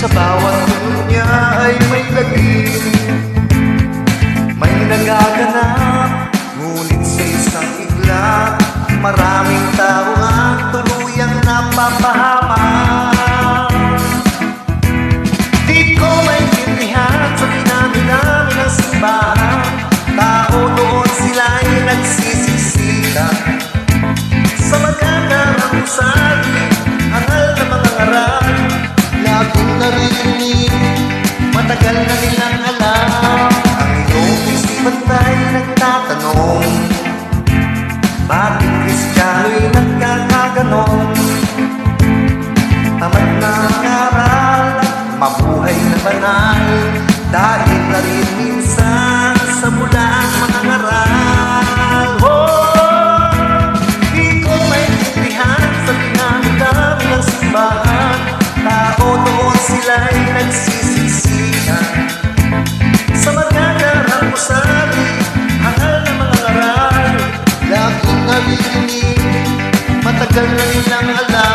Sa bawat linya ay may lagim, may nagaganap, ngunit sa isang iglap, maraming tao ang tuluyang napapahamak. Di ko maintindihan sa dinami-dami ng simbahan, tao doon sila'y nagsisisita sa magandang ang usali, angal na mga ngaral, laging narinig, matagal na nilang alam. Ang iyong isipan ta'y nagtatanong, bakit Kristiyano'y nagkakaganon? Tamad na ang aral at mabuhay na banal, dahil na rin minsan sa mula ang mga ngaral. Oh, di ko maintindihan sa dinami-dami ng simbahan, tao doon sila'y nagsisisihan sa magandang usali, hangal na mga ngaral, laging narinig, matagal na nilang alam.